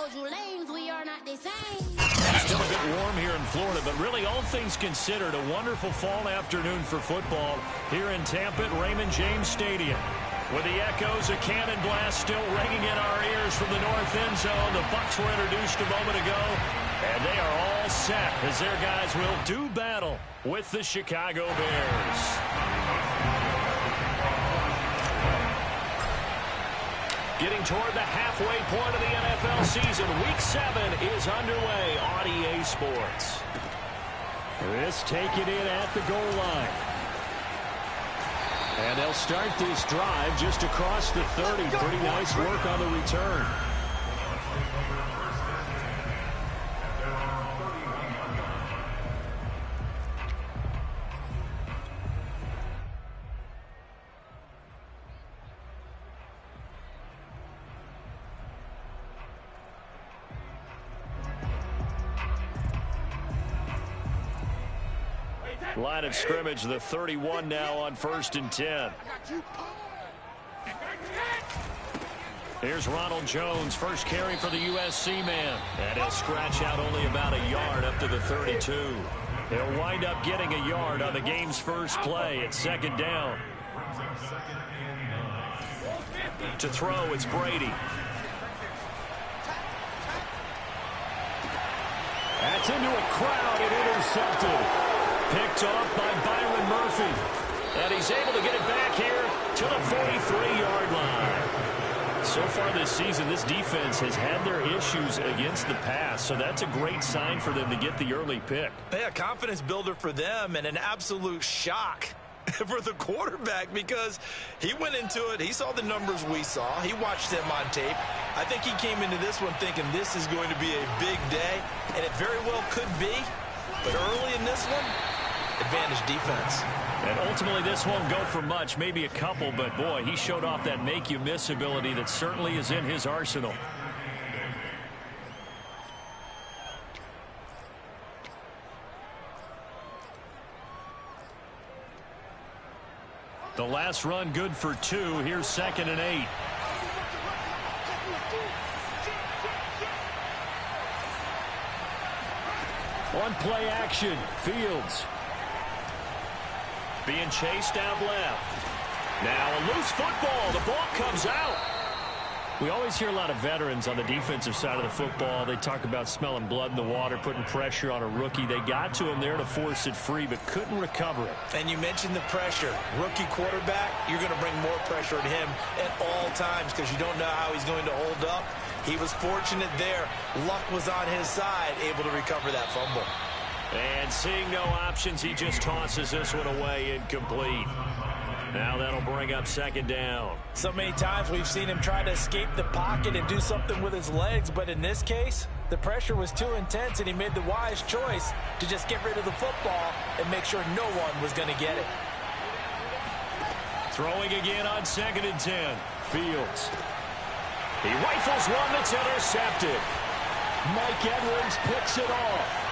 told you lames, we are not the same. Still a bit warm here in Florida, but really all things considered, a wonderful fall afternoon for football here in Tampa at Raymond James Stadium. With the echoes of cannon blast still ringing in our ears from the north end zone, the Bucs were introduced a moment ago, and they are all set as their guys will do battle with the Chicago Bears. Getting toward the halfway point of the NFL season, Week 7 is underway on EA Sports. This taken in at the goal line. And they'll start this drive just across the 30. Pretty nice work on the return. Line of scrimmage, the 31 now on 1st and 10. Here's Ronald Jones, first carry for the USC man. And he'll scratch out only about a yard up to the 32. He'll wind up getting a yard on the game's first play at 2nd down. To throw, it's Brady. That's into a crowd and intercepted. Picked off by Byron Murphy. And he's able to get it back here to the 43-yard line. So far this season, this defense has had their issues against the pass, so that's a great sign for them to get the early pick. Yeah, confidence builder for them and an absolute shock for the quarterback because he went into it. He saw the numbers we saw. He watched them on tape. I think he came into this one thinking this is going to be a big day, and it very well could be. But early in this one, advantage defense. And ultimately this won't go for much, maybe a couple, but boy, he showed off that make-you-miss ability that certainly is in his arsenal. The last run good for 2. Here's 2nd and 8. One play action. Fields. Being chased out left. Now a loose football. The ball comes out. We always hear a lot of veterans on the defensive side of the football. They talk about smelling blood in the water, putting pressure on a rookie. They got to him there to force it free, but couldn't recover it. And you mentioned the pressure. Rookie quarterback, you're going to bring more pressure at him at all times because you don't know how he's going to hold up. He was fortunate there. Luck was on his side, able to recover that fumble. And seeing no options, he just tosses this one away, incomplete. Now that'll bring up 2nd down. So many times we've seen him try to escape the pocket and do something with his legs, but in this case, the pressure was too intense and he made the wise choice to just get rid of the football and make sure no one was going to get it. Throwing again on 2nd and 10. Fields. He rifles one that's intercepted. Mike Edwards picks it off.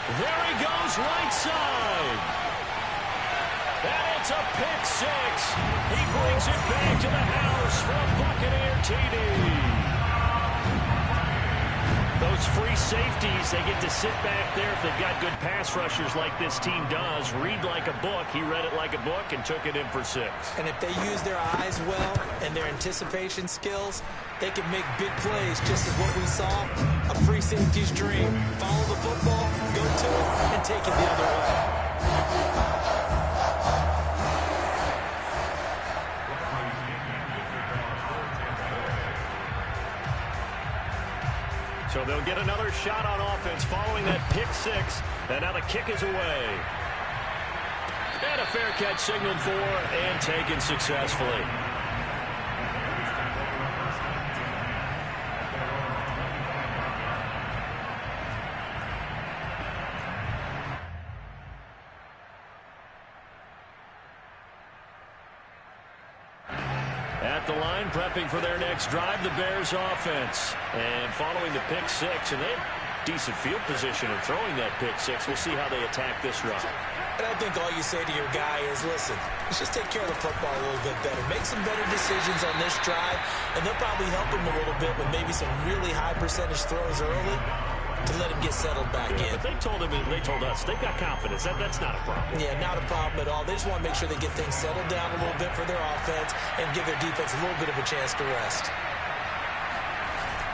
There he goes, right side. And it's a pick 6. He brings it back to the house for a Buccaneer TD. Those free safeties, they get to sit back there if they've got good pass rushers like this team does. Read like a book. He read it like a book and took it in for 6. And if they use their eyes well and their anticipation skills, they can make big plays, just as what we saw, a free safety's dream. Follow the football, go to it, and take it the other way. So they'll get another shot on offense following that pick 6. And now the kick is away. And a fair catch signaled for and taken successfully. At the line, prepping for their next drive, the Bears offense. And following the pick 6, and they have decent field position in throwing that pick 6. We'll see how they attack this run. And I think all you say to your guy is, listen, Let's just take care of the football a little bit better. Make some better decisions on this drive, and they'll probably help him a little bit with maybe some really high percentage throws early to let him get settled back in. But they told us they've got confidence. That's not a problem. Yeah, not a problem at all. They just want to make sure they get things settled down a little bit for their offense and give their defense a little bit of a chance to rest.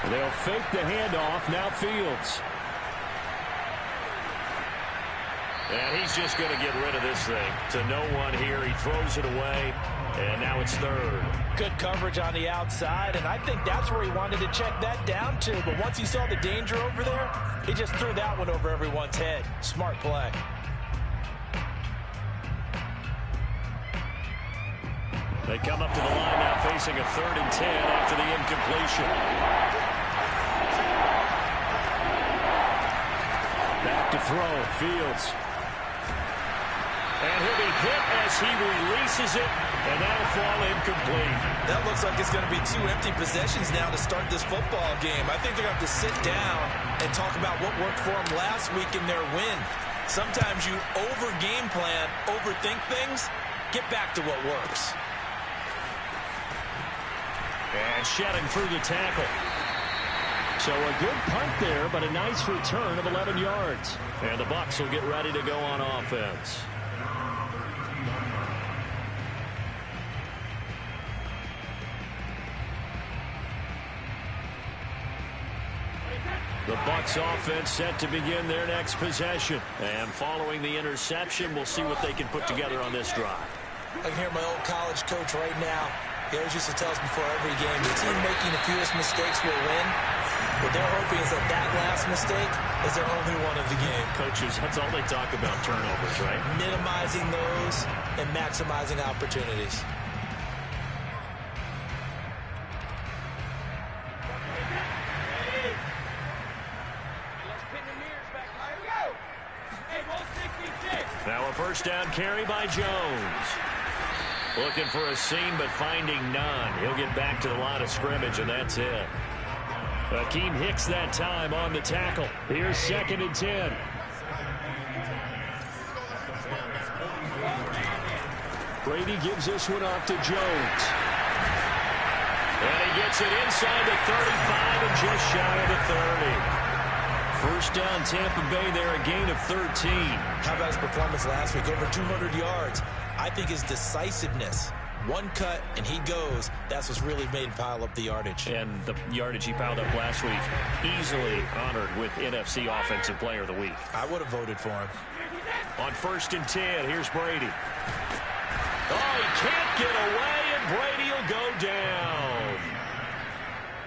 They'll fake the handoff. Now Fields. And he's just going to get rid of this thing to no one here. He throws it away, and now it's third. Good coverage on the outside, and I think that's where he wanted to check that down to. But once he saw the danger over there, he just threw that one over everyone's head. Smart play. They come up to the line now facing a 3rd and 10 after the incompletion. Back to throw, Fields. And he'll be hit as he releases it, and that'll fall incomplete. That looks like it's going to be 2 empty possessions now to start this football game. I think they're going to have to sit down and talk about what worked for them last week in their win. Sometimes you over-game plan, overthink things, get back to what works. And shedding through the tackle. So a good punt there, but a nice return of 11 yards. And the Bucs will get ready to go on offense. The Bucs offense set to begin their next possession. And following the interception, we'll see what they can put together on this drive. I can hear my old college coach right now. He always used to tell us before every game, the team making the fewest mistakes will win. What they're hoping is that that last mistake is their only one of the game. Coaches, that's all they talk about, turnovers, right? Minimizing those and maximizing opportunities. Now a first down carry by Jones. Looking for a seam, but finding none. He'll get back to the line of scrimmage, and that's it. Akeem Hicks that time on the tackle. Here's 2nd and 10. Brady gives this one off to Jones. And he gets it inside the 35 and just shy of the 30. First down, Tampa Bay there, a gain of 13. How about his performance last week? Over 200 yards. I think his decisiveness, one cut and he goes, that's what's really made him pile up the yardage. And the yardage he piled up last week, easily honored with NFC Offensive Player of the Week. I would have voted for him. On 1st and 10, here's Brady. Oh, he can't get away, and Brady will go down.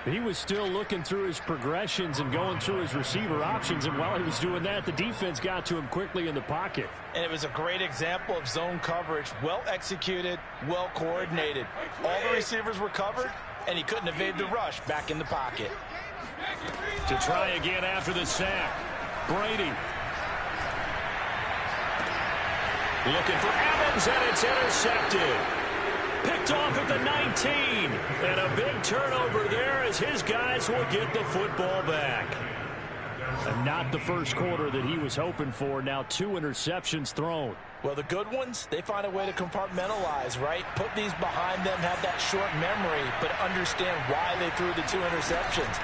He was still looking through his progressions and going through his receiver options, and while he was doing that, the defense got to him quickly in the pocket. And it was a great example of zone coverage. Well executed, well coordinated. All the receivers were covered, and he couldn't evade the rush back in the pocket. To try again after the sack, Brady. Looking for Evans, and it's intercepted. Picked off at the 19. And a big turnover there as his guys will get the football back. And not the first quarter that he was hoping for. Now 2 interceptions thrown. Well, the good ones, they find a way to compartmentalize, right? Put these behind them, have that short memory, but understand why they threw the 2 interceptions.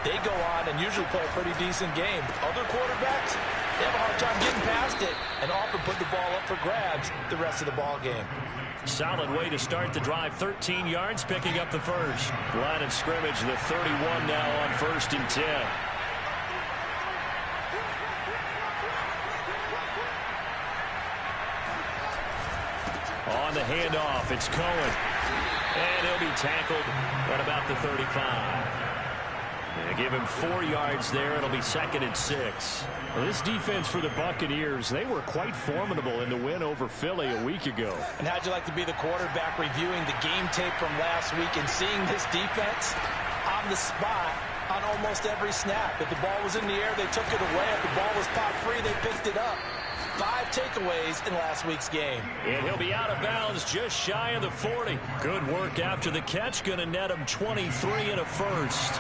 They go on and usually play a pretty decent game. Other quarterbacks, they have a hard time getting past it and often put the ball up for grabs the rest of the ball game. Solid way to start the drive. 13 yards, picking up the first. Line of scrimmage, the 31 now on 1st and 10. On the handoff, it's Cohen. And he'll be tackled at about the 35. They give him 4 yards there. It'll be 2nd and 6. Well, this defense for the Buccaneers, they were quite formidable in the win over Philly a week ago. And how'd you like to be the quarterback reviewing the game tape from last week and seeing this defense on the spot on almost every snap? If the ball was in the air, they took it away. If the ball was popped free, they picked it up. 5 takeaways in last week's game. And he'll be out of bounds just shy of the 40. Good work after the catch. Going to net him 23 and a first.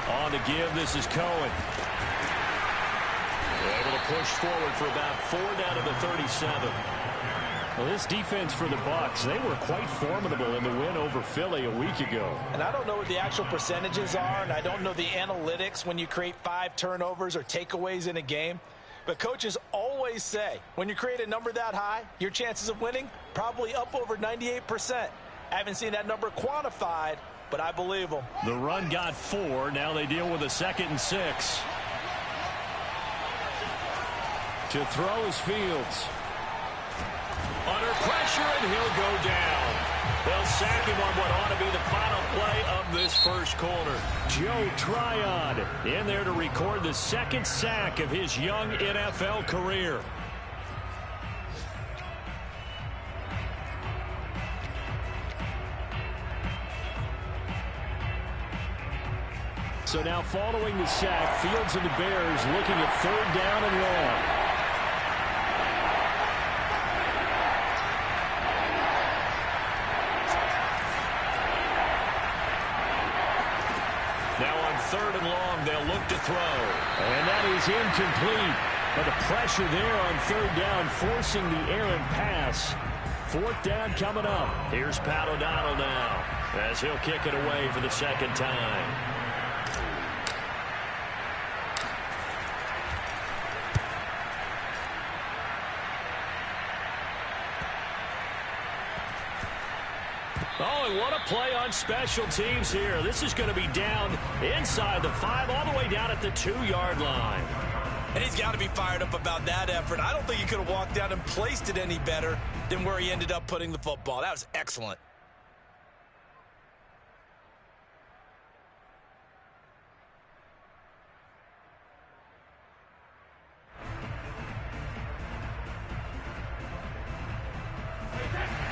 On the give, this is Cohen. Able to push forward for about 4 down to the 37. Well, this defense for the Bucs, they were quite formidable in the win over Philly a week ago. And I don't know what the actual percentages are, and I don't know the analytics when you create 5 turnovers or takeaways in a game. But coaches always say, when you create a number that high, your chances of winning probably up over 98%. I haven't seen that number quantified, but I believe them. The run got 4. Now they deal with a 2nd and 6. To throw is Fields. Under pressure, and he'll go down. They'll sack him on what ought to be the final play of this first quarter. Joe Tryon in there to record the 2nd sack of his young NFL career. So now following the sack, Fields and the Bears looking at 3rd down and long. Now on 3rd and long, they'll look to throw. And that is incomplete. But the pressure there on 3rd down, forcing the errant pass. 4th down coming up. Here's Pat O'Donnell now, as he'll kick it away for the 2nd time. Oh, and what a play on special teams here. This is going to be down inside the 5, all the way down at the 2-yard line. And he's got to be fired up about that effort. I don't think he could have walked down and placed it any better than where he ended up putting the football. That was excellent.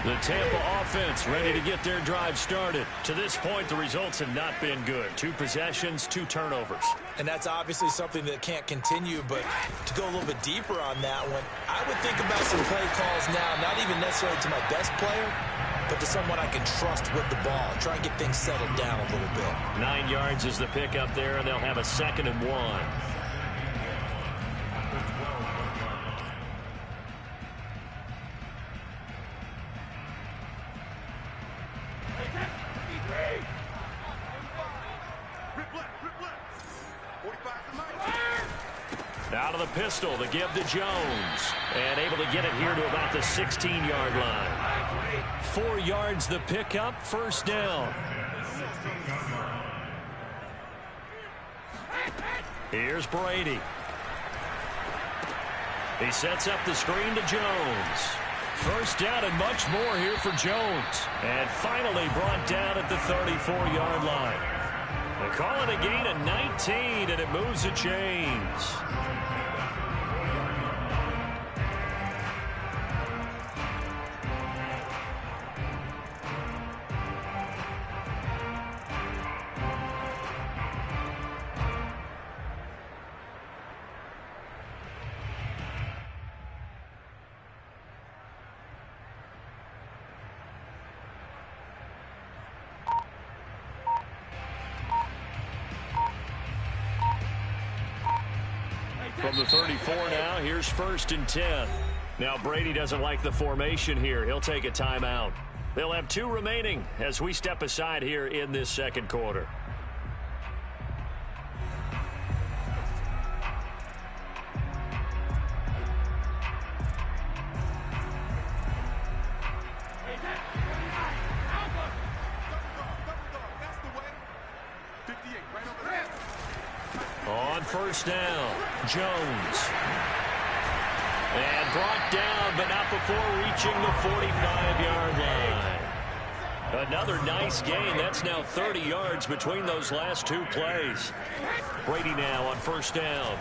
The Tampa offense ready to get their drive started. To this point, the results have not been good. 2 possessions, 2 turnovers. And that's obviously something that can't continue, but to go a little bit deeper on that one, I would think about some play calls now, not even necessarily to my best player, but to someone I can trust with the ball. Try and get things settled down a little bit. 9 yards is the pickup there, and they'll have a 2nd and 1. Out of the pistol, the give to Jones. And able to get it here to about the 16-yard line. 4 yards the pickup, 1st down. Here's Brady. He sets up the screen to Jones. 1st down and much more here for Jones. And finally brought down at the 34-yard line. They call it a gain of 19, and it moves the chains. From the 34 now, here's 1st and 10. Now Brady doesn't like the formation here. He'll take a timeout. They'll have 2 remaining as we step aside here in this 2nd quarter. On 1st down, Jones. And brought down, but not before reaching the 45-yard line. Another nice gain. That's now 30 yards between those last 2 plays. Brady now on 1st down.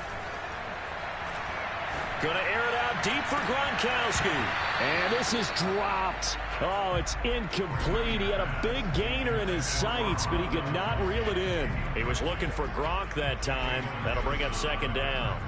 Going to air it out deep for Gronkowski. And this is dropped. Oh, it's incomplete. He had a big gainer in his sights, but he could not reel it in. He was looking for Gronk that time. That'll bring up 2nd down.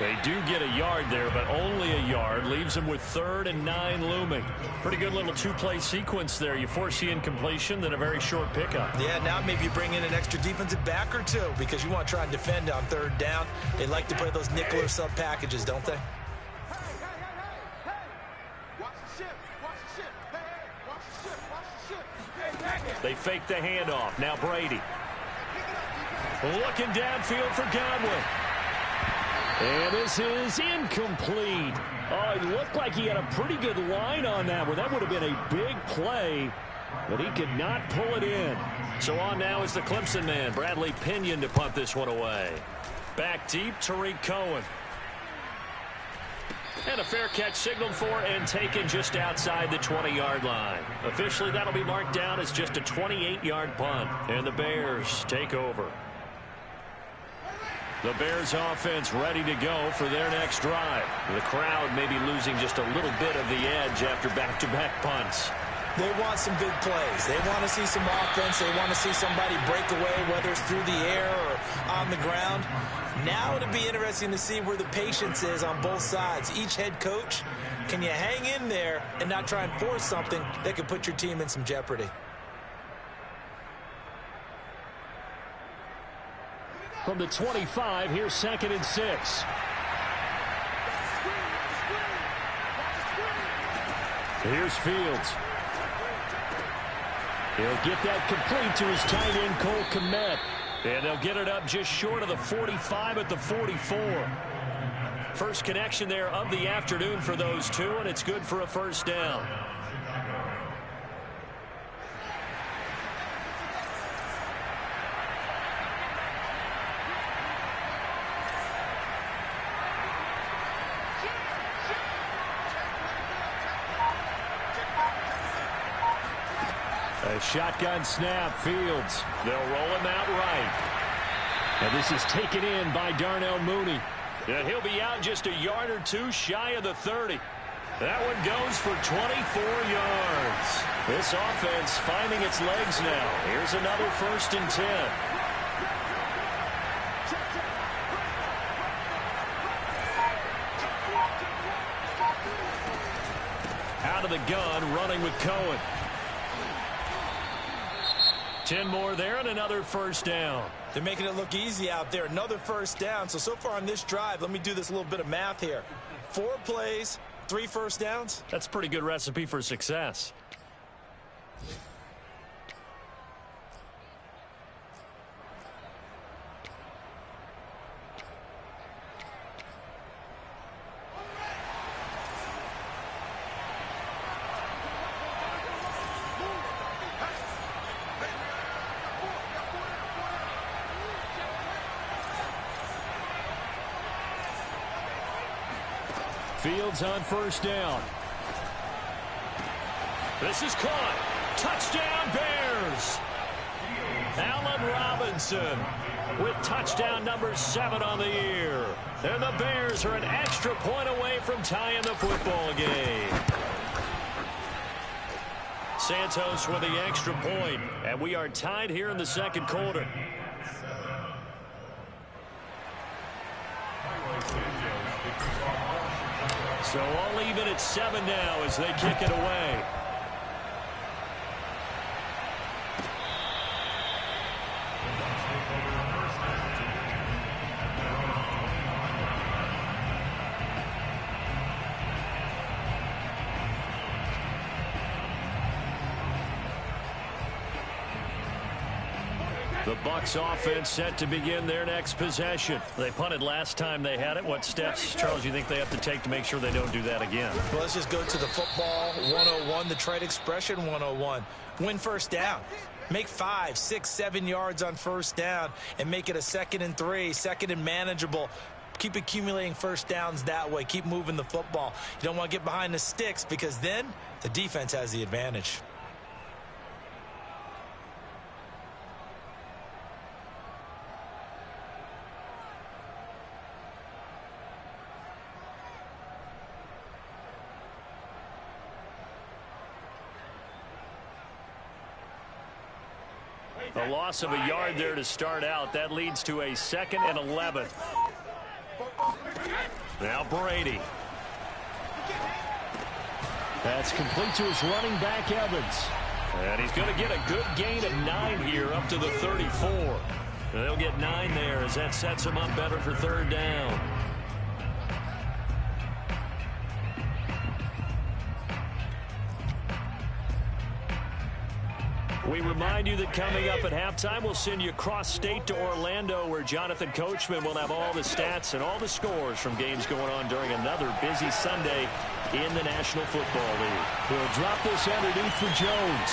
They do get a yard there, but only a yard. Leaves them with 3rd and 9 looming. Pretty good little two-play sequence there. You force the incompletion, then a very short pickup. Yeah, now maybe you bring in an extra defensive back or two because you want to try and defend on 3rd down. They like to play those nickel or sub packages, don't they? They fake the handoff. Now Brady. Looking downfield for Godwin. And this is incomplete. Oh, it looked like he had a pretty good line on that one. That would have been a big play, but he could not pull it in. So on now is the Clemson man, Bradley Pinion, to punt this one away. Back deep, Tariq Cohen. And a fair catch signaled for and taken just outside the 20-yard line. Officially, that'll be marked down as just a 28-yard punt. And the Bears take over. The Bears offense ready to go for their next drive. The crowd may be losing just a little bit of the edge after back-to-back punts. They want some big plays. They want to see some offense. They want to see somebody break away, whether it's through the air or on the ground. Now it'll be interesting to see where the patience is on both sides. Each head coach, can you hang in there and not try and force something that could put your team in some jeopardy? From the 25, here's 2nd and 6. Here's Fields. He'll get that complete to his tight end, Cole Kmet. And they'll get it up just short of the 45 at the 44. First connection there of the afternoon for those two, and it's good for a 1st down. A shotgun snap, Fields. They'll roll him out right. And this is taken in by Darnell Mooney. And he'll be out just a yard or two shy of the 30. That one goes for 24 yards. This offense finding its legs now. Here's another 1st and 10. Out of the gun, running with Cohen. 10 more there and another 1st down. They're making it look easy out there. Another 1st down. So far on this drive, let me do this little bit of math here. 4 plays, 3 1st downs. That's a pretty good recipe for success. Fields on 1st down. This is caught. Touchdown, Bears. Allen Robinson with touchdown number 7 on the year. And the Bears are an extra point away from tying the football game. Santos with the extra point, and we are tied here in the 2nd quarter. So all even at 7 now as they kick it away. The Bucs offense set to begin their next possession. They punted last time they had it. What steps, Charles, you think they have to take to make sure they don't do that again? Well, let's just go to the football 101, the trade expression 101. Win 1st down. Make 5, 6, 7 yards on 1st down and make it a 2nd and 3, 2nd and manageable. Keep accumulating 1st downs that way. Keep moving the football. You don't want to get behind the sticks because then the defense has the advantage. A loss of a yard there to start out. That leads to a 2nd and 11. Now Brady. That's complete to his running back, Evans. And he's going to get a good gain of 9 here up to the 34. They'll get 9 there as that sets him up better for third down. We remind you that coming up at halftime, we'll send you across state to Orlando, where Jonathan Coachman will have all the stats and all the scores from games going on during another busy Sunday in the National Football League. He'll drop this underneath for Jones.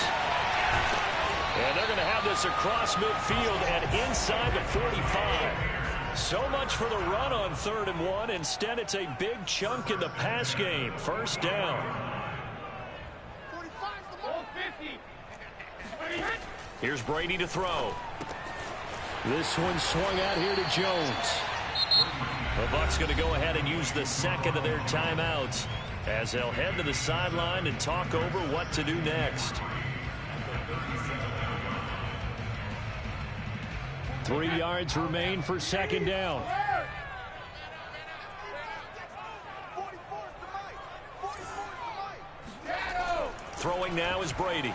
And they're going to have this across midfield and inside the 45. So much for the run on 3rd and 1. Instead, it's a big chunk in the pass game. First down. Here's Brady to throw. This one swung out here to Jones. The Bucs going to go ahead and use the second of their timeouts as they'll head to the sideline and talk over what to do next. 3 yards remain for second down. Throwing now is Brady.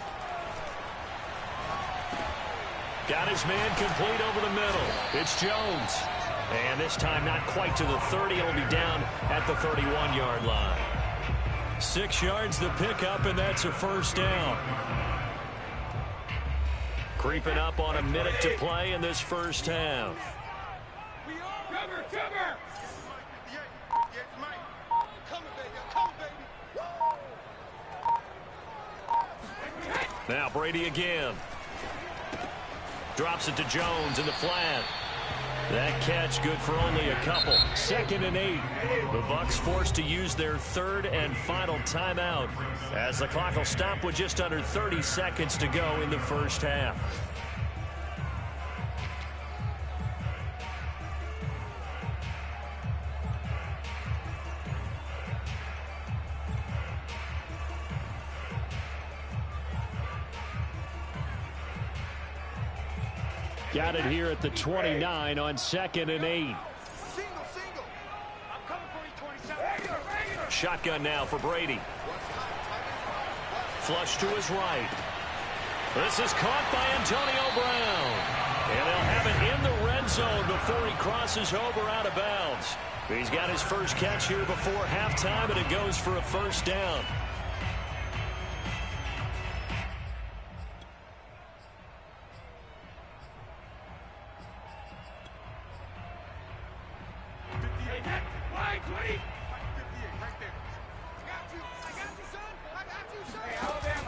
Got his man complete over the middle. It's Jones. And this time not quite to the 30. It'll be down at the 31-yard line. 6 yards to pick up, and that's a first down. Creeping up on a minute to play in this first half. Cover, cover! Now Brady again. Drops it to Jones in the flat. That catch good for only a couple. 2nd and 8. The Bucs forced to use their 3rd and final timeout as the clock will stop with just under 30 seconds to go in the first half. Got it here at the 29 on 2nd and 8. Shotgun now for Brady. Flush to his right. This is caught by Antonio Brown. And they'll have it in the red zone before he crosses over out of bounds. He's got his first catch here before halftime, and it goes for a first down.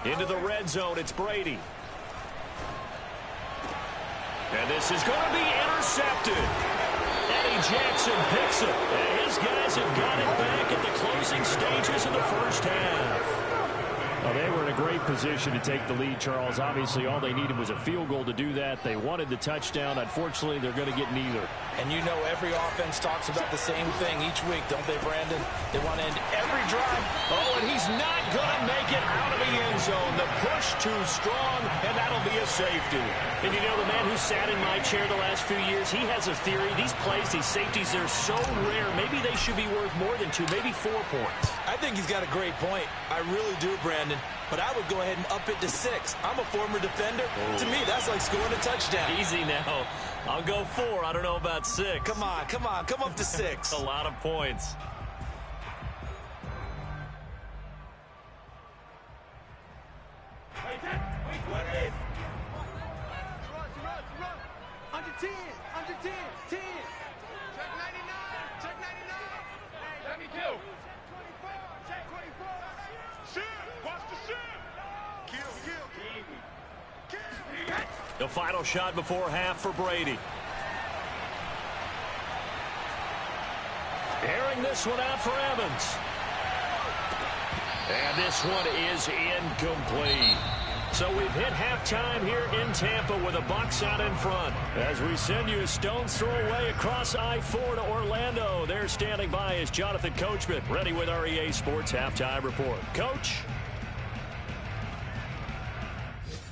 Into the red zone, it's Brady. And this is going to be intercepted. Eddie Jackson picks it. And his guys have got it back at the closing stages of the first half. Well, they were in a great position to take the lead, Charles. Obviously, all they needed was a field goal to do that. They wanted the touchdown. Unfortunately, they're going to get neither. And you know every offense talks about the same thing each week, don't they, Brandon? They want to end every drive. Oh, and he's not going to make it out of the end zone. The push too strong, and that'll be a safety. And you know, the man who sat in my chair the last few years, he has a theory. These plays, these safeties, they're so rare. Maybe they should be worth more than 2, maybe 4 points. I think he's got a great point. I really do, Brandon. But I would go ahead and up it to 6. I'm a former defender. Oh. To me, that's like scoring a touchdown. Easy now. I'll go 4. I don't know about 6. Come on, come on. Come up to 6. A lot of points. Under 10, under 10, 10. Check 99, check 99. Let me go. Check 24. Shit, watch the shit. Kill. The final shot before half for Brady. Airing this one out for Evans. And this one is incomplete. So we've hit halftime here in Tampa with the Bucs out in front. As we send you a stone's throw away across I-4 to Orlando. There standing by is Jonathan Coachman, ready with our EA Sports Halftime Report. Coach?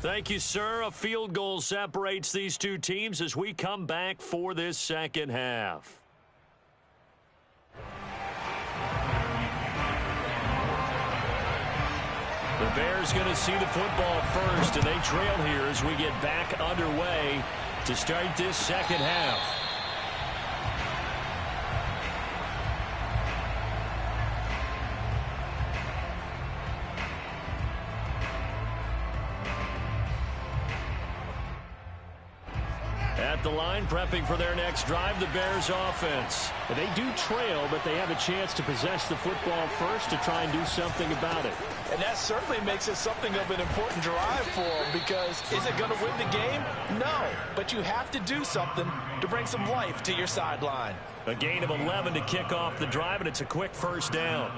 Thank you, sir. A field goal separates these two teams as we come back for this second half. Bears going to see the football first, and they trail here as we get back underway to start this second half. At the line, prepping for their next drive, the Bears offense. They do trail, but they have a chance to possess the football first to try and do something about it. And that certainly makes it something of an important drive for them, because is it going to win the game? No, but you have to do something to bring some life to your sideline. A gain of 11 to kick off the drive, and it's a quick first down.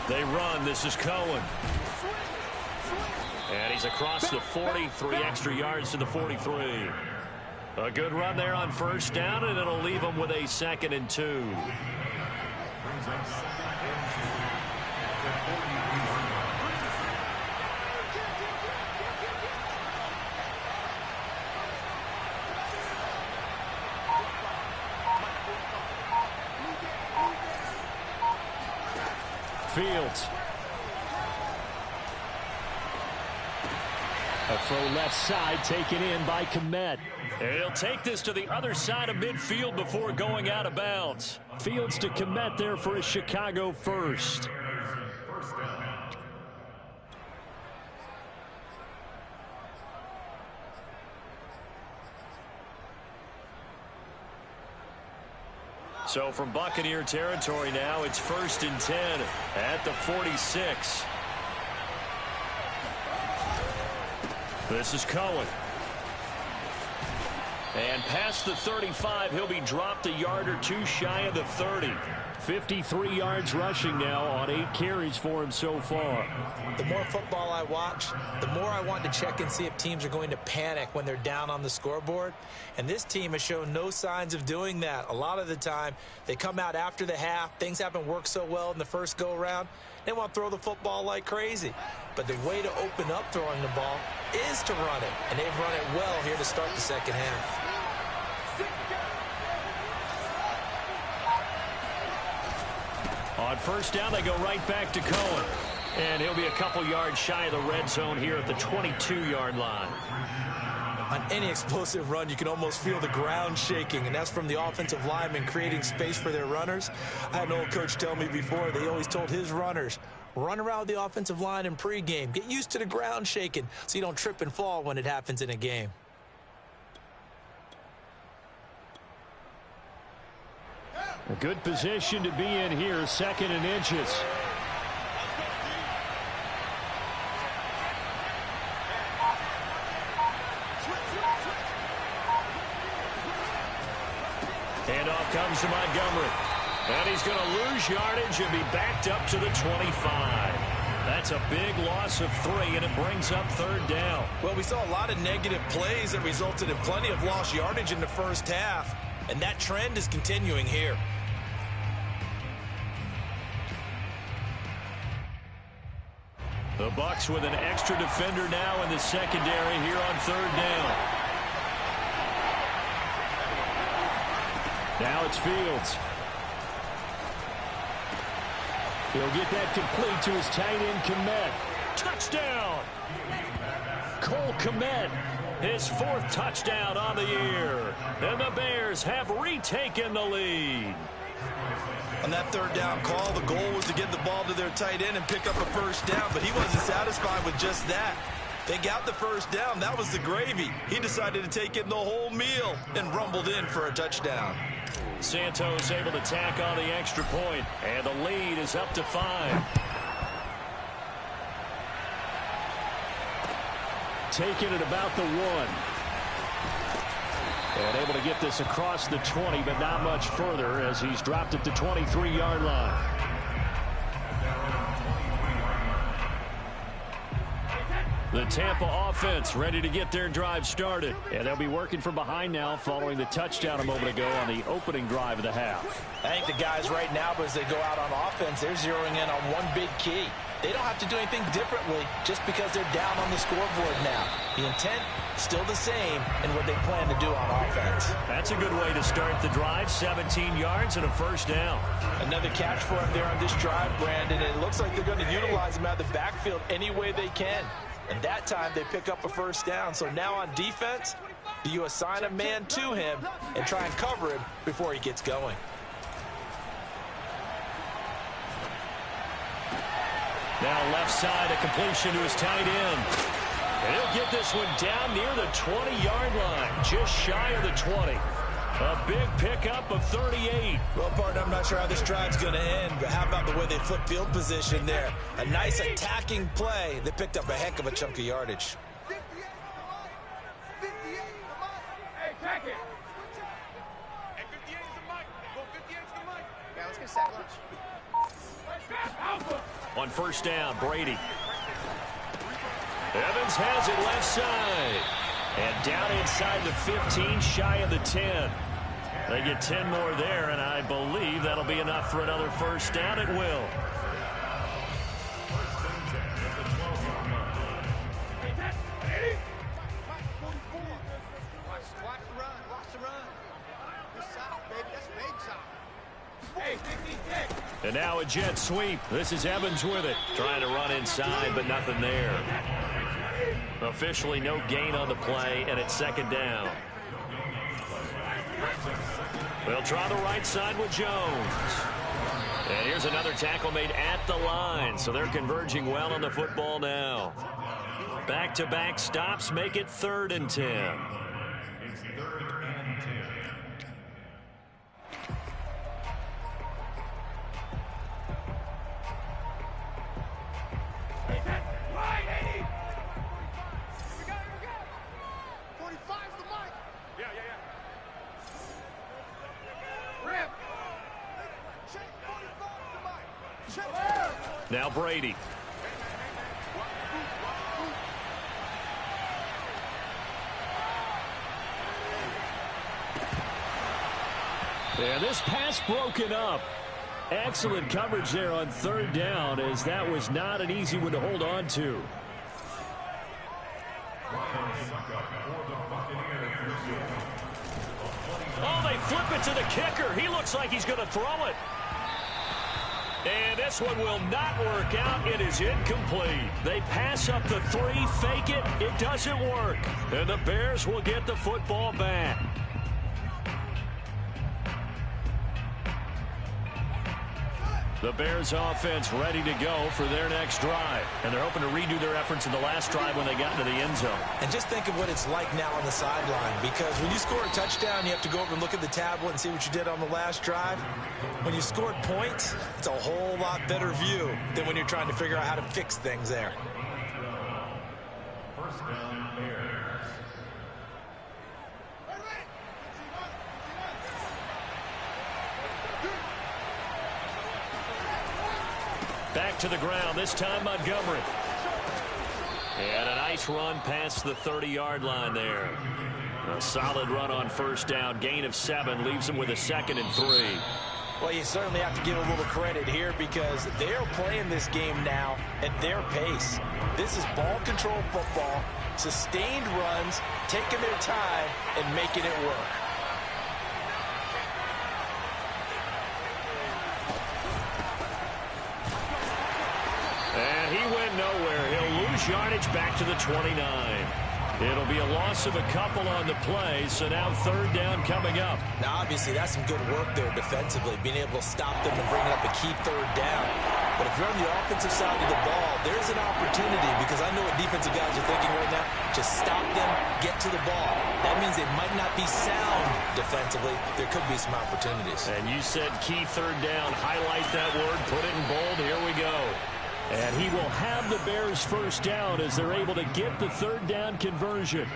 They run. This is Cohen. And he's across the 40, 3 extra yards to the 43. A good run there on first down, and it'll leave them with a 2nd and 2. Fields. A throw left side taken in by Kmet. He'll take this to the other side of midfield before going out of bounds. Fields to Kmet there for a Chicago first. So from Buccaneer territory now, it's 1st and 10 at the 46. This is Cohen. And past the 35, he'll be dropped a yard or 2 shy of the 30. 53 yards rushing now on 8 carries for him so far. The more football I watch, the more I want to check and see if teams are going to panic when they're down on the scoreboard. And this team has shown no signs of doing that. A lot of the time, they come out after the half. Things haven't worked so well in the first go-around. They want to throw the football like crazy. But the way to open up throwing the ball is to run it. And they've run it well here to start the second half. On first down, they go right back to Cohen. And he'll be a couple yards shy of the red zone here at the 22-yard line. On any explosive run, you can almost feel the ground shaking, and that's from the offensive linemen creating space for their runners. I had an old coach tell me before, they always told his runners, run around the offensive line in pregame. Get used to the ground shaking so you don't trip and fall when it happens in a game. A good position to be in here, 2nd and inches. Handoff comes to Montgomery. And he's going to lose yardage and be backed up to the 25. That's a big loss of 3, and it brings up 3rd down. Well, we saw a lot of negative plays that resulted in plenty of lost yardage in the first half, and that trend is continuing here. The Bucs with an extra defender now in the secondary here on 3rd down. Now it's Fields. He'll get that complete to his tight end, Kmet. Touchdown! Cole Kmet, his 4th touchdown on the year. And the Bears have retaken the lead. On that 3rd down call, the goal was to get the ball to their tight end and pick up a first down, but he wasn't satisfied with just that. They got the first down. That was the gravy. He decided to take in the whole meal and rumbled in for a touchdown. Santos able to tack on the extra point, and the lead is up to 5. Taking it about the 1. And able to get this across the 20, but not much further as he's dropped it to 23-yard line. The Tampa offense ready to get their drive started. And they'll be working from behind now following the touchdown a moment ago on the opening drive of the half. I think the guys right now, as they go out on offense, they're zeroing in on one big key. they don't have to do anything differently just because they're down on the scoreboard now. The intent still the same in what they plan to do on offense. That's a good way to start the drive. 17 yards and a first down. Another catch for him there on this drive, Brandon. And it looks like they're going to utilize him out of the backfield any way they can. And that time they pick up a first down. So now on defense, do you assign a man to him and try and cover him before he gets going? Now left side, a completion to his tight end. And he'll get this one down near the 20-yard line, just shy of the 20. A big pickup of 38. Well, partner, I'm not sure how this drive's going to end, but how about the way they flip field position there? A nice attacking play. They picked up a heck of a chunk of yardage. Hey, check it. Hey, 58 is the mic. Go 58 is the mic. Yeah, let's get sack lunch. On first down, Brady. Evans has it left side. And down inside the 15, shy of the 10. They get 10 more there, and I believe that'll be enough for another first down. It will. Watch the run. Watch the run. Good sock, baby. That's big sock. Hey, 56. And now a jet sweep. This is Evans with it. Trying to run inside, but nothing there. Officially no gain on the play, and it's second down. They'll try the right side with Jones. And here's another tackle made at the line, so they're converging well on the football now. Back-to-back stops make it 3rd and 10. It's 3rd and 10. Now Brady. And this pass broken up. Excellent coverage there on 3rd down, as that was not an easy one to hold on to. Oh, they flip it to the kicker. He looks like he's going to throw it. And this one will not work out. It is incomplete. They pass up the 3, fake it. It doesn't work. And the Bears will get the football back. The Bears offense ready to go for their next drive. And they're hoping to redo their efforts in the last drive when they got into the end zone. And just think of what it's like now on the sideline, because when you score a touchdown, you have to go over and look at the tablet and see what you did on the last drive. When you scored points, it's a whole lot better view than when you're trying to figure out how to fix things there. First down, Bears. Back to the ground, this time Montgomery. And a nice run past the 30-yard line there. A solid run on first down. Gain of 7 leaves them with a 2nd and 3. Well, you certainly have to give a little credit here because they're playing this game now at their pace. This is ball control football, sustained runs, taking their time and making it work. And he went nowhere. He'll lose yardage back to the 29. It'll be a loss of a couple on the play, so now 3rd down coming up. Now, obviously, that's some good work there defensively, being able to stop them and bringing up a key 3rd down. But if you're on the offensive side of the ball, there's an opportunity, because I know what defensive guys are thinking right now. Just stop them, get to the ball. That means they might not be sound defensively. There could be some opportunities. And you said key 3rd down. Highlight that word, put it in bold. Here we go. And he will have the Bears first down as they're able to get the 3rd down conversion.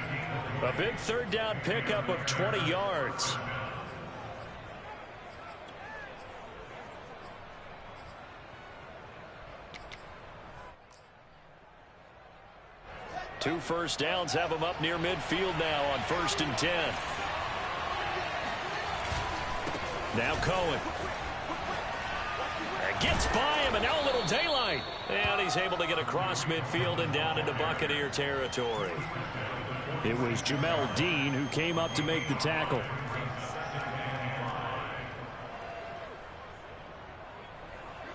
A big 3rd down pickup of 20 yards. Two first downs have them up near midfield now on 1st and 10. Now Cohen. Gets by him, and now a little daylight. And he's able to get across midfield and down into Buccaneer territory. It was Jamel Dean who came up to make the tackle.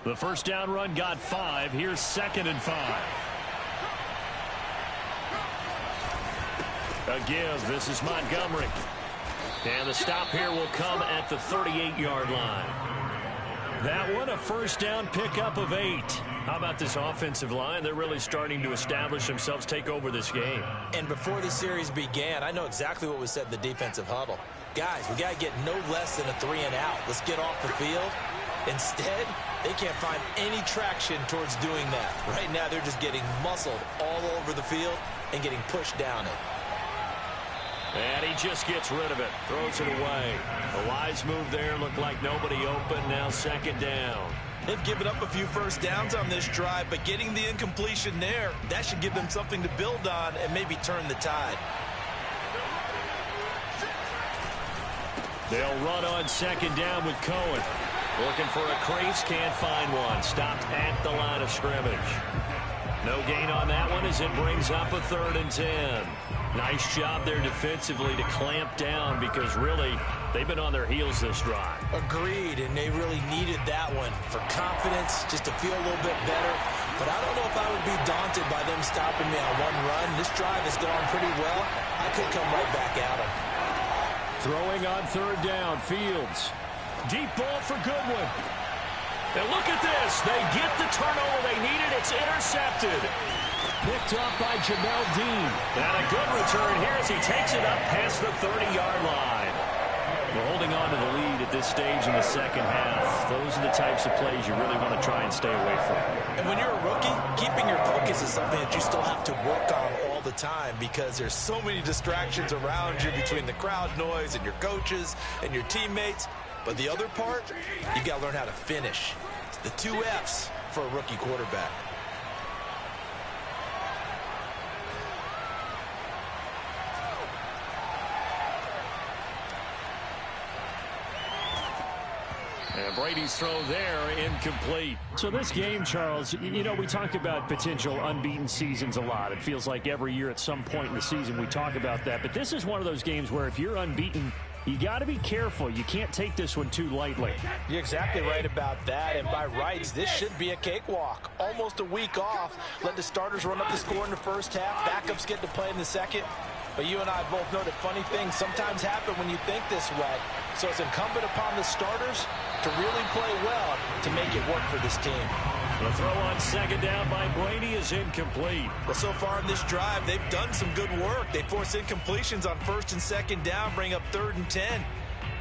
The first down run got 5. Here's 2nd and 5. A give. This is Montgomery. And the stop here will come at the 38-yard line. That one, a first down pickup of 8. How about this offensive line? They're really starting to establish themselves, take over this game. And before the series began, I know exactly what was said in the defensive huddle. Guys, we got to get no less than a 3 and out. Let's get off the field. Instead, they can't find any traction towards doing that. Right now, they're just getting muscled all over the field and getting pushed down it. And he just gets rid of it, throws it away. A wise move there, looked like nobody open, now 2nd down. They've given up a few first downs on this drive, but getting the incompletion there, that should give them something to build on and maybe turn the tide. They'll run on 2nd down with Cohen. Looking for a crease, can't find one. Stopped at the line of scrimmage. No gain on that one as it brings up a 3rd and 10. Nice job there defensively to clamp down because really they've been on their heels this drive. Agreed, and they really needed that one for confidence, just to feel a little bit better. But I don't know if I would be daunted by them stopping me on one run. This drive has gone pretty well. I could come right back at them. Throwing on 3rd down, Fields. Deep ball for Goodwin. And look at this. They get the turnover they needed. It's intercepted. Picked off by Jamel Dean. And a good return here as he takes it up past the 30-yard line. We're holding on to the lead at this stage in the second half. Those are the types of plays you really want to try and stay away from. And when you're a rookie, keeping your focus is something that you still have to work on all the time because there's so many distractions around you between the crowd noise and your coaches and your teammates. But the other part, you got to learn how to finish. It's the 2 F's for a rookie quarterback. And Brady's throw there, incomplete. So this game, Charles, you know, we talk about potential unbeaten seasons a lot. It feels like every year at some point in the season we talk about that. But this is one of those games where if you're unbeaten, you got to be careful. You can't take this one too lightly. You're exactly right about that. And by rights, this should be a cakewalk. Almost a week off. Let the starters run up the score in the first half. Backups get to play in the second. But you and I both know that funny things sometimes happen when you think this way. So it's incumbent upon the starters to really play well to make it work for this team. The throw on 2nd down by Brady is incomplete. Well, so far in this drive, they've done some good work. They force incompletions on 1st and 2nd down, bring up 3rd and 10.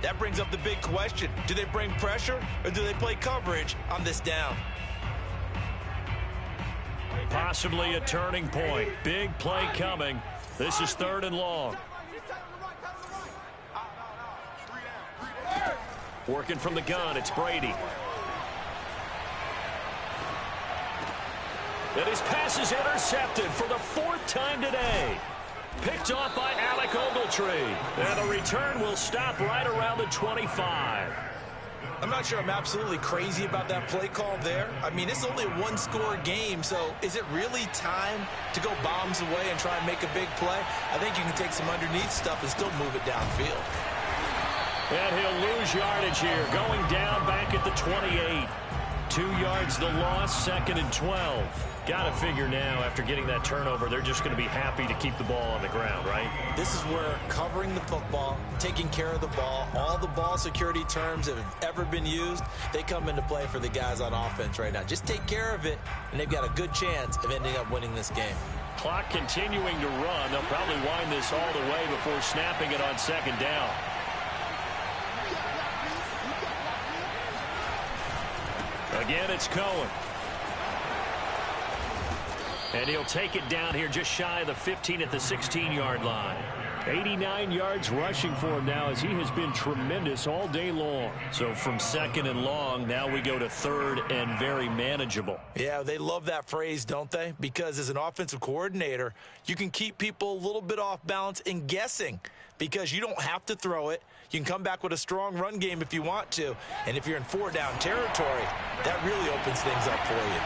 That brings up the big question. Do they bring pressure or do they play coverage on this down? Possibly a turning point. Big play coming. This is 3rd and long. Working from the gun, it's Brady. And his pass is intercepted for the 4th time today. Picked off by Alec Ogletree. And the return will stop right around the 25. I'm not sure I'm absolutely crazy about that play call there. I mean, it's only a 1-score game, so is it really time to go bombs away and try and make a big play? I think you can take some underneath stuff and still move it downfield. And he'll lose yardage here, going down back at the 28. 2 yards the loss, 2nd and 12. Got to figure now, after getting that turnover, they're just going to be happy to keep the ball on the ground, right? This is where covering the football, taking care of the ball, all the ball security terms that have ever been used, they come into play for the guys on offense right now. Just take care of it, and they've got a good chance of ending up winning this game. Clock continuing to run. They'll probably wind this all the way before snapping it on 2nd down. Again, it's Cohen. And he'll take it down here just shy of the 15 at the 16-yard line. 89 yards rushing for him now as he has been tremendous all day long. So from second and long, now we go to third and very manageable. Yeah, they love that phrase, don't they? Because as an offensive coordinator, you can keep people a little bit off balance and guessing because you don't have to throw it. You can come back with a strong run game if you want to. And if you're in 4-down territory, that really opens things up for you.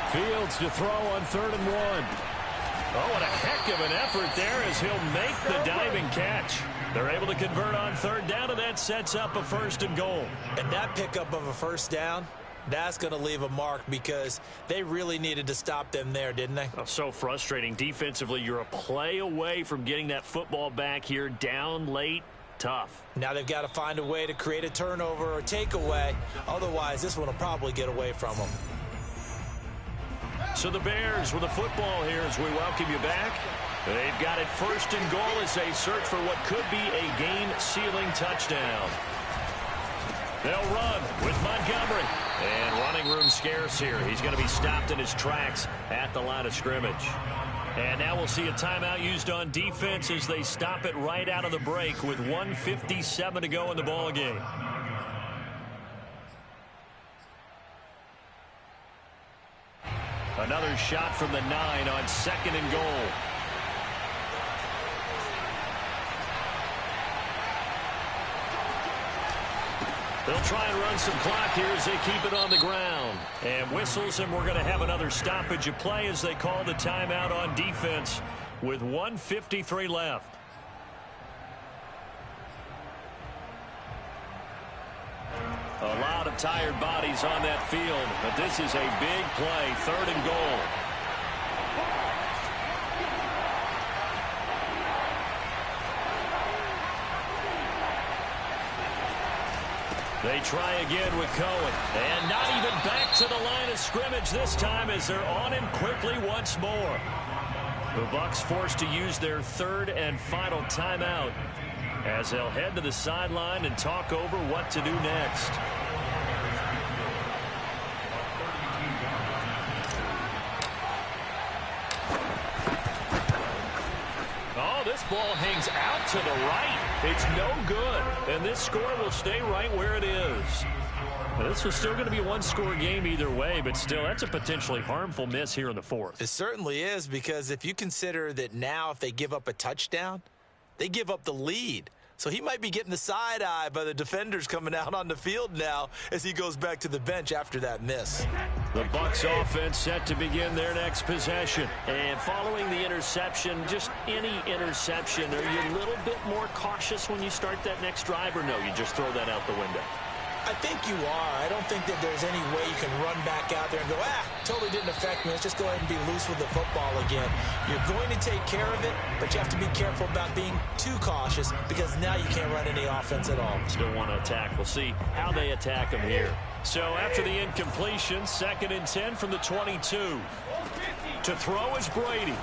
Fields to throw on 3rd and 1. Oh, what a heck of an effort there as he'll make the diving catch. They're able to convert on 3rd down, and that sets up a 1st and goal. And that pickup of a 1st down, that's going to leave a mark because they really needed to stop them there, didn't they? Oh, so frustrating. Defensively, you're a play away from getting that football back here down late. Tough. Now they've got to find a way to create a turnover or takeaway. Otherwise, this one will probably get away from them. So the Bears with the football here as we welcome you back. They've got it 1st and goal as they search for what could be a game-sealing touchdown. They'll run with Montgomery. And running room scarce here. He's going to be stopped in his tracks at the line of scrimmage. And now we'll see a timeout used on defense as they stop it right out of the break with 1:57 to go in the ball game. Another shot from the 9 on 2nd and goal. They'll try and run some clock here as they keep it on the ground. And whistles, and we're going to have another stoppage of play as they call the timeout on defense with 1:53 left. A lot of tired bodies on that field, but this is a big play, 3rd and goal. They try again with Cohen, and not even back to the line of scrimmage this time as they're on him quickly once more. The Bucs forced to use their 3rd and final timeout as they'll head to the sideline and talk over what to do next. Oh, this ball hangs out to the right. It's no good, and this score will stay right where it is. Well, this was still going to be a one-score game either way, but still, that's a potentially harmful miss here in the 4th. It certainly is, because if you consider that now if they give up a touchdown, they give up the lead. So he might be getting the side eye by the defenders coming out on the field now as he goes back to the bench after that miss. The Bucs offense set to begin their next possession. And following the interception, just any interception, are you a little bit more cautious when you start that next drive, or no, you just throw that out the window? I think you are. I don't think that there's any way you can run back out there and go, totally didn't affect me. Let's just go ahead and be loose with the football again. You're going to take care of it, but you have to be careful about being too cautious because now you can't run any offense at all. Still want to attack. We'll see how they attack them here. So after the incompletion, 2nd and 10 from the 22. To throw is Brady.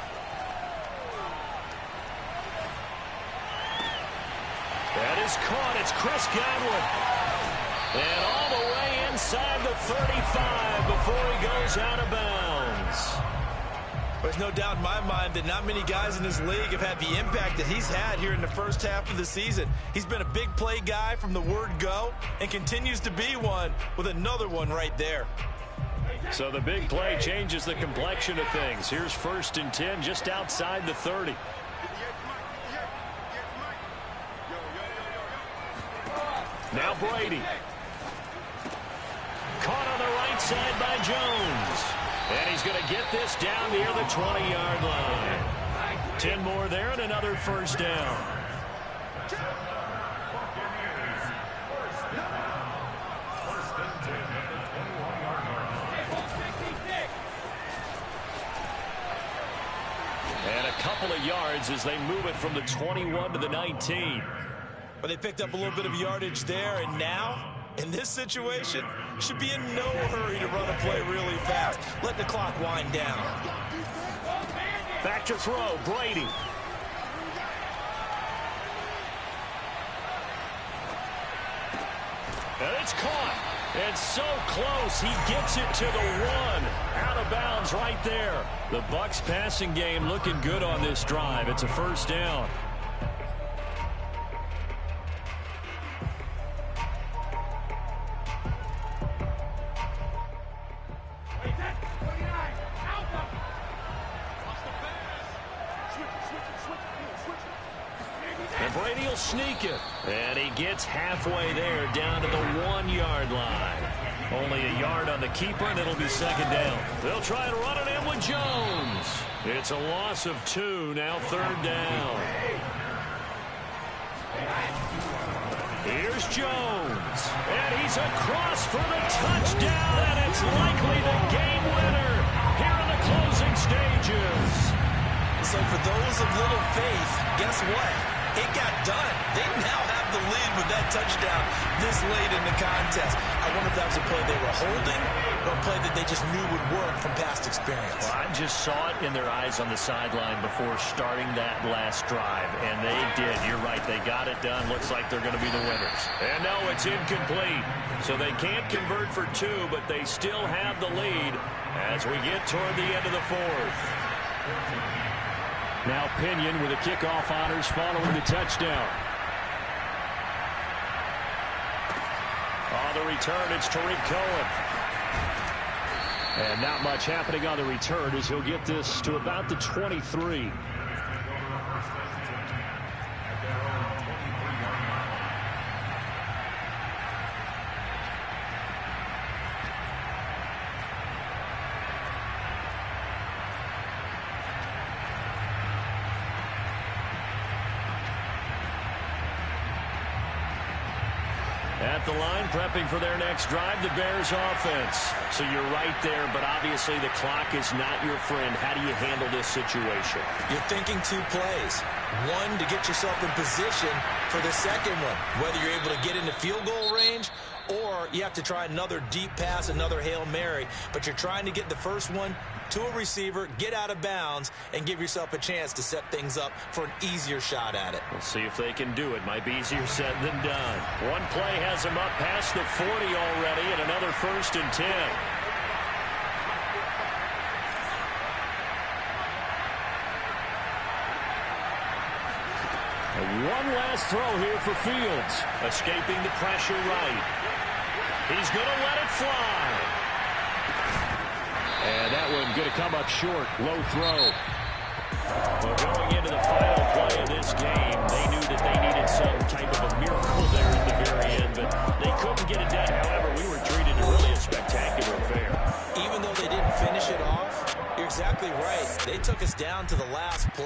That is caught. It's Chris Godwin. And all the way inside the 35 before he goes out of bounds. There's no doubt in my mind that not many guys in this league have had the impact that he's had here in the first half of the season. He's been a big play guy from the word go and continues to be one with another one right there. So the big play changes the complexion of things. Here's 1st and 10 just outside the 30. Now Brady. Caught on the right side by Jones. And he's going to get this down near the 20-yard line. 10 more there and another 1st down. And a couple of yards as they move it from the 21 to the 19. But they picked up a little bit of yardage there, and now, in this situation, should be in no hurry to run a play really fast. Let the clock wind down. Back to throw, Brady. And it's caught. It's so close. He gets it to the 1. Out of bounds right there. The Bucs passing game looking good on this drive. It's a first down. And Brady will sneak it. And he gets halfway there down to the 1-yard line. Only a yard on the keeper, and it'll be second down. They'll try to run it in with Jones. It's a loss of 2, now third down. Here's Jones. And he's across for the touchdown, and it's likely the game winner here in the closing stages. So for those of little faith, guess what? It got done. They now have the lead with that touchdown this late in the contest. I wonder if that was a play they were holding or a play that they just knew would work from past experience. Well, I just saw it in their eyes on the sideline before starting that last drive, and they did. You're right. They got it done. Looks like they're going to be the winners. And no, it's incomplete. So they can't convert for 2, but they still have the lead as we get toward the end of the 4th. Now Pinion with the kickoff honors following the touchdown. On the return, it's Tariq Cohen. And not much happening on the return as he'll get this to about the 23. At the line, prepping for their next drive, the Bears offense. So you're right there, but obviously the clock is not your friend. How do you handle this situation? You're thinking 2 plays. One, to get yourself in position for the second one, whether you're able to get into field goal range or you have to try another deep pass, another Hail Mary. But you're trying to get the first one to a receiver, get out of bounds, and give yourself a chance to set things up for an easier shot at it. We'll see if they can do it. Might be easier said than done. One play has them up past the 40 already, and another 1st and 10. One last throw here for Fields. Escaping the pressure right. He's going to let it fly. And that one going to come up short. Low throw. Well, going into the final play of this game, they knew that they needed some type of a miracle there at the very end, but they couldn't get it done. However, we were treated to really a spectacular affair. Even though they didn't finish it off, you're exactly right. They took us down to the last play.